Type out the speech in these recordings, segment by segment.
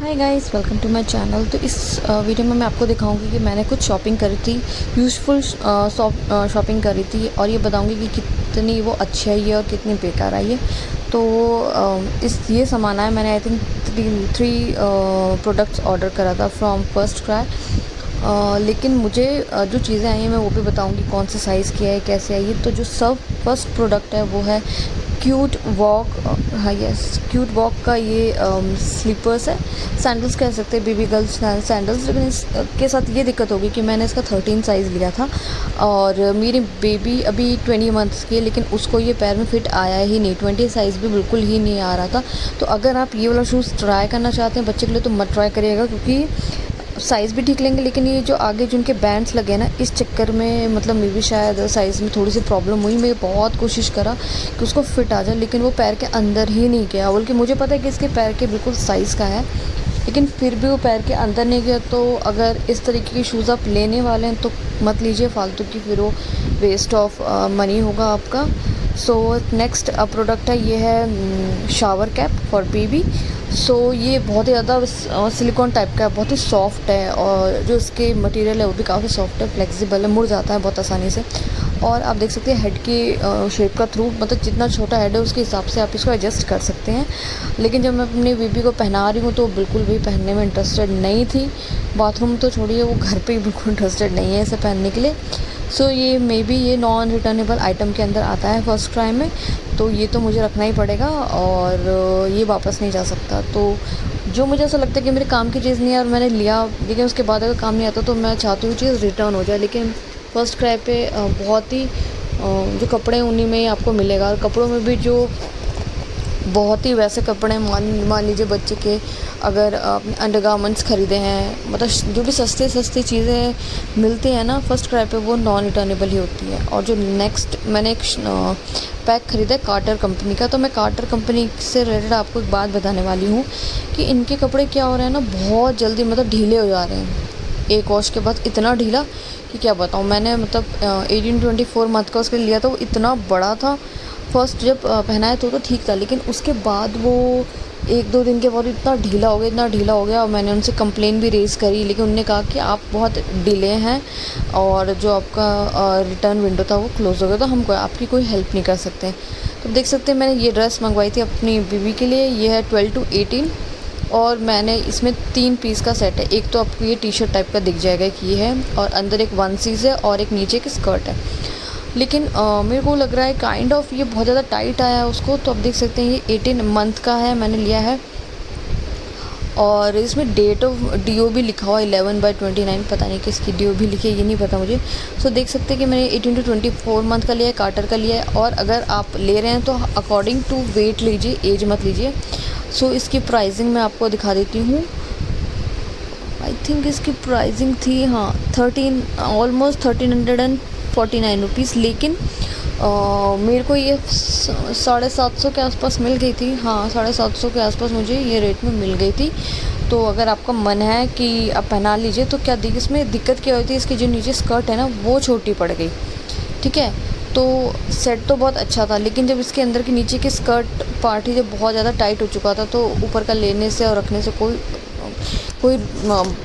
Hi guys, welcome to my channel. तो इस video में मैं आपको दिखाऊंगी कि मैंने कुछ शॉपिंग करी थी, यूज़फुल शॉपिंग करी थी, और ये बताऊंगी कि कितनी वो अच्छी आई है और कितनी बेकार आई है। तो इस ये सामान आया, मैंने I think three products order करा था फ्रॉम फर्स्ट क्राई। लेकिन मुझे जो चीज़ें आई हैं मैं वो भी बताऊंगी, कौन से साइज़ की है, कैसे आई है। तो जो सब फर्स्ट प्रोडक्ट है वो है क्यूट वॉक। हाँ यस, क्यूट वॉक का ये स्लीपर्स है, सैंडल्स कह सकते हैं, बेबी गर्ल्स सैंडल्स। लेकिन इसके साथ ये दिक्कत होगी कि मैंने इसका 13 साइज़ लिया था और मेरी बेबी अभी 20 मंथ्स की है, लेकिन उसको ये पैर में फिट आया ही नहीं। 20 साइज़ भी बिल्कुल ही नहीं आ रहा था। तो अगर आप ये वाला शूज़ ट्राई करना चाहते हैं बच्चे के लिए तो मत ट्राई करिएगा, क्योंकि साइज़ भी ठीक लेंगे, लेकिन ये जो आगे जिनके बैंड्स लगे ना, इस चक्कर में मतलब मे भी शायद साइज़ में थोड़ी सी प्रॉब्लम हुई। मैं बहुत कोशिश करा कि उसको फिट आ जाए, लेकिन वो पैर के अंदर ही नहीं गया। बल्कि मुझे पता है कि इसके पैर के बिल्कुल साइज़ का है, लेकिन फिर भी वो पैर के अंदर नहीं गया। तो अगर इस तरीके के शूज़ आप लेने वाले हैं तो मत लीजिए फालतू की, फिर वो वेस्ट ऑफ मनी होगा आपका। सो नेक्स्ट प्रोडक्ट है, ये है शावर कैप फॉर बेबी। सो ये बहुत ही ज़्यादा सिलिकॉन टाइप का है, बहुत ही सॉफ्ट है, और जो इसके मटेरियल है वो भी काफ़ी सॉफ्ट है, फ्लेक्सिबल है, मुड़ जाता है बहुत आसानी से। और आप देख सकते हैं हेड की शेप का थ्रू, मतलब जितना छोटा हेड है उसके हिसाब से आप इसको एडजस्ट कर सकते हैं। लेकिन जब मैं अपनी बेबी को पहना रही हूँ तो बिल्कुल भी पहनने में इंटरेस्टेड नहीं थी। बाथरूम तो छोड़िए, वो घर पे ही बिल्कुल इंटरेस्टेड नहीं है इसे पहनने के लिए। सो ये मे बी ये नॉन रिटर्नेबल आइटम के अंदर आता है फर्स्ट क्राई में, तो ये तो मुझे रखना ही पड़ेगा और ये वापस नहीं जा सकता। तो जो मुझे ऐसा लगता है कि मेरे काम की चीज़ नहीं है और मैंने लिया, लेकिन उसके बाद अगर काम नहीं आता तो मैं चाहती हूँ चीज़ रिटर्न हो जाए। लेकिन फर्स्ट क्राई पे बहुत ही जो कपड़े उन्हीं में ही आपको मिलेगा, और कपड़ों में भी जो बहुत ही वैसे कपड़े, मान लीजिए बच्चे के अगर आपने अंडरगारमेंट्स ख़रीदे हैं, मतलब जो भी सस्ते सस्ती चीज़ें मिलती हैं ना फर्स्ट क्राई पे, वो नॉन रिटर्नेबल ही होती है। और जो नेक्स्ट मैंने एक पैक ख़रीदा है कार्टर कंपनी का। तो मैं कार्टर कंपनी से रिलेटेड आपको एक बात बताने वाली हूँ कि इनके कपड़े क्या हो रहे हैं ना, बहुत जल्दी मतलब ढीले हो जा रहे हैं। एक वॉश के बाद इतना ढीला कि क्या बताऊँ। मैंने मतलब 18-24 मंथ का उसके लिया था, वो इतना बड़ा था। फर्स्ट जब पहनाया तो ठीक था, लेकिन उसके बाद वो 1-2 दिन के बाद इतना ढीला हो गया, इतना ढीला हो गया। और मैंने उनसे कंप्लेन भी रेज़ करी, लेकिन उन्होंने कहा कि आप बहुत डिले हैं और जो आपका रिटर्न विंडो था वो क्लोज़ हो गया, तो हम आपकी कोई हेल्प नहीं कर सकते। तो देख सकते हैं मैंने ये ड्रेस मंगवाई थी अपनी बीवी के लिए। ये है 12-18 और मैंने इसमें 3 पीस का सेट है। एक तो आपको ये टी शर्ट टाइप का दिख जाएगा कि ये है, और अंदर एक वन सीज़ है और एक नीचे की स्कर्ट है। लेकिन मेरे को लग रहा है काइंड ऑफ ये बहुत ज़्यादा टाइट आया है उसको। तो आप देख सकते हैं ये 18 मंथ का है, मैंने लिया है, और इसमें डेट ऑफ DO भी लिखा हुआ है 11/29। पता नहीं किसकी DO भी लिखी है, ये नहीं पता मुझे। सो देख सकते हैं कि मैंने 18 to 24 मंथ का लिया है, कार्टर का लिया है। और अगर आप ले रहे हैं तो अकॉर्डिंग टू वेट लीजिए, एज मत लीजिए। सो इसकी प्राइसिंग मैं आपको दिखा देती हूँ। आई थिंक इसकी प्राइसिंग थी, हाँ, 13 1349 रुपीज़। लेकिन मेरे को ये 750 के आसपास मिल गई थी। हाँ, 750 के आसपास मुझे ये रेट में मिल गई थी। तो अगर आपका मन है कि आप पहना लीजिए तो क्या इसमें दिक्कत क्या होती है, इसकी जो नीचे स्कर्ट है ना वो छोटी पड़ गई, ठीक है। तो सेट तो बहुत अच्छा था, लेकिन जब इसके अंदर की नीचे की स्कर्ट पार्ट ही जब बहुत ज़्यादा टाइट हो चुका था, तो ऊपर का लेने से और रखने से कोई कोई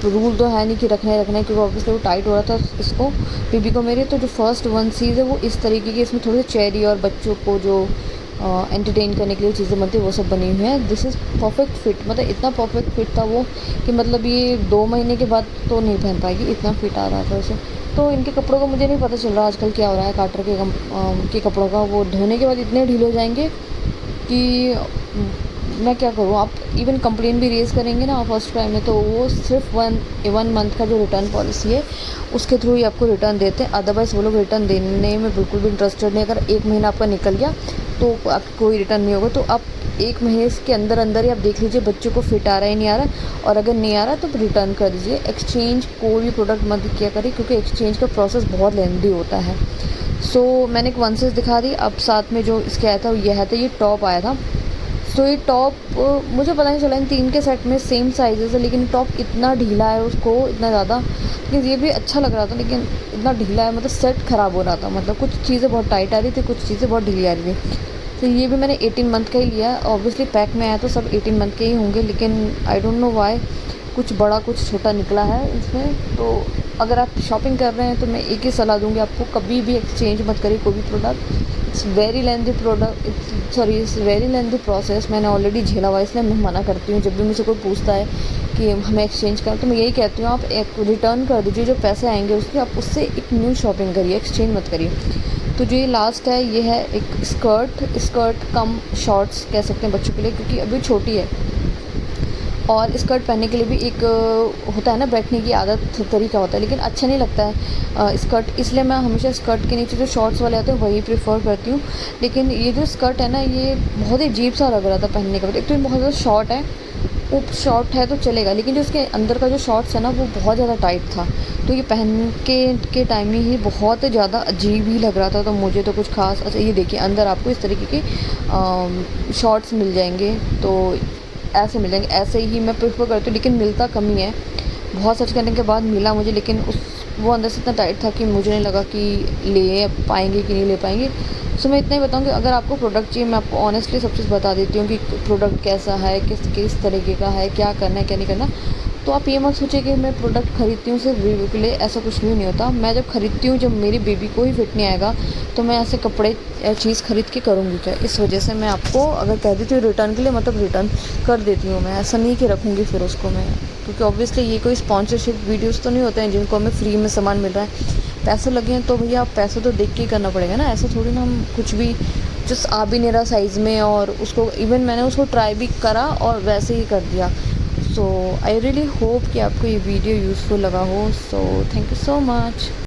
रूल तो है नहीं कि रखना ही रखना है, क्योंकि ऑब्वियसली वो टाइट हो रहा था इसको, बेबी को मेरे। तो जो फर्स्ट वन सीज़ है वो इस तरीके की, इसमें थोड़ी चेरी और बच्चों को जो एंटरटेन करने के लिए चीज़ें बनती है वो सब बनी हुई हैं। दिस इज़ परफेक्ट फिट, मतलब इतना परफेक्ट फिट था वो कि मतलब ये 2 महीने के बाद तो नहीं पहन पाएगी, इतना फिट आ रहा था उसे। तो इनके कपड़ों का मुझे नहीं पता चल रहा आजकल क्या हो रहा है कार्टर के कपड़ों का। वो धोने के बाद इतने ढीले हो जाएंगे कि मैं क्या करूँ। आप इवन कंप्लेन भी रेज़ करेंगे ना फर्स्ट क्राई में, तो वो सिर्फ वन मंथ का जो रिटर्न पॉलिसी है उसके थ्रू ही आपको रिटर्न देते हैं। अदरवाइज़ वो लोग रिटर्न देने में बिल्कुल भी इंटरेस्टेड नहीं। अगर 1 महीना आपका निकल गया तो आपको कोई रिटर्न नहीं होगा। तो आप 1 महीने के अंदर अंदर ही आप देख लीजिए बच्चों को फिट आ रहा है नहीं आ रहा है, और अगर नहीं आ रहा तो रिटर्न कर दीजिए। एक्सचेंज कोई भी प्रोडक्ट मत किया करिए, क्योंकि एक्सचेंज का प्रोसेस बहुत लेंदी होता है। सो मैंने एक वन सीज़ दिखा दी। अब साथ में जो इसके आया था वो यह है, तो ये टॉप आया था। सो ये टॉप मुझे पता नहीं चला, इन 3 के सेट में सेम साइज़ेस है, लेकिन टॉप इतना ढीला है उसको, इतना ज़्यादा। लेकिन ये भी अच्छा लग रहा था, लेकिन इतना ढीला है, मतलब सेट ख़राब हो रहा था। मतलब कुछ चीज़ें बहुत टाइट आ रही थी, कुछ चीज़ें बहुत ढीली आ रही थी। तो ये भी मैंने 18 मंथ का ही लिया है। ऑब्वियसली पैक में आया तो सब 18 मंथ के ही होंगे, लेकिन आई डोंट नो व्हाई कुछ बड़ा कुछ छोटा निकला है इसमें। तो अगर आप शॉपिंग कर रहे हैं तो मैं एक ही सलाह दूँगी आपको, कभी भी एक्सचेंज मत करिए कोई भी product. It's very lengthy it's very lengthy process. मैंने ऑलरेडी झेला हुआ है, इसलिए मैं मना करती हूँ। जब भी मुझसे कोई पूछता है कि हमें एक्सचेंज कर, तो मैं यही कहती हूँ आप एक रिटर्न कर दीजिए, जो पैसे आएंगे उसके आप उससे एक न्यू शॉपिंग करिए, एक्सचेंज मत करिए। तो जो ये लास्ट है ये है एक स्कर्ट कम शॉर्ट्स कह सकते हैं बच्चों के लिए, क्योंकि अभी छोटी है। और स्कर्ट पहनने के लिए भी एक होता है ना, बैठने की आदत तरीका होता है, लेकिन अच्छा नहीं लगता है स्कर्ट। इसलिए मैं हमेशा स्कर्ट के नीचे जो शॉर्ट्स वाले आते हैं वही प्रेफर करती हूँ। लेकिन ये जो स्कर्ट है ना, ये बहुत ही अजीब सा लग रहा था पहनने के बाद। एक तो ये बहुत ज़्यादा शॉर्ट है, वो शॉर्ट है तो चलेगा, लेकिन जो इसके अंदर का जो शॉर्ट्स है ना वो बहुत ज़्यादा टाइट था। तो ये पहन के टाइम में ही बहुत ज़्यादा अजीब ही लग रहा था। तो मुझे तो कुछ खास, अच्छा ये देखिए अंदर आपको इस तरीके के शॉर्ट्स मिल जाएंगे, तो ऐसे मिल जाएंगे। ऐसे ही मैं प्रेफर करती हूँ, लेकिन मिलता कम ही है। बहुत सर्च करने के बाद मिला मुझे, लेकिन वो अंदर से इतना टाइट था कि मुझे नहीं लगा कि ले पाएंगे कि नहीं ले पाएंगे। सो मैं इतना ही बताऊँगी, अगर आपको प्रोडक्ट चाहिए, मैं आपको ऑनेस्टली सब चीज़ बता देती हूँ कि प्रोडक्ट कैसा है, किस तरीके का है, क्या करना है क्या नहीं करना। तो आप ये मत सोचिए कि मैं प्रोडक्ट खरीदती हूँ सिर्फ रिव्यू के लिए, ऐसा कुछ भी नहीं होता। मैं जब खरीदती हूँ, जब मेरी बेबी को ही फिट नहीं आएगा तो मैं ऐसे कपड़े चीज़ खरीद के करूँगी क्या। इस वजह से मैं आपको अगर कह देती हूँ रिटर्न के लिए, मतलब रिटर्न कर देती हूँ मैं, ऐसा नहीं कि रखूँगी फिर उसको मैं। क्योंकि ऑब्वियसली ये कोई स्पॉन्सरशिप वीडियोज़ तो नहीं होते हैं जिनको हमें फ्री में सामान मिल रहा है। पैसे लगे हैं तो भैया आप पैसे तो देख के ही करना पड़ेगा ना, ऐसा थोड़ी ना हम कुछ भी जस्ट आ भी नहीं रहा साइज़ में। और उसको इवन मैंने उसको ट्राई भी करा और वैसे ही कर दिया। सो आई रियली होप कि आपको ये वीडियो यूज़फुल लगा हो। So thank you so much.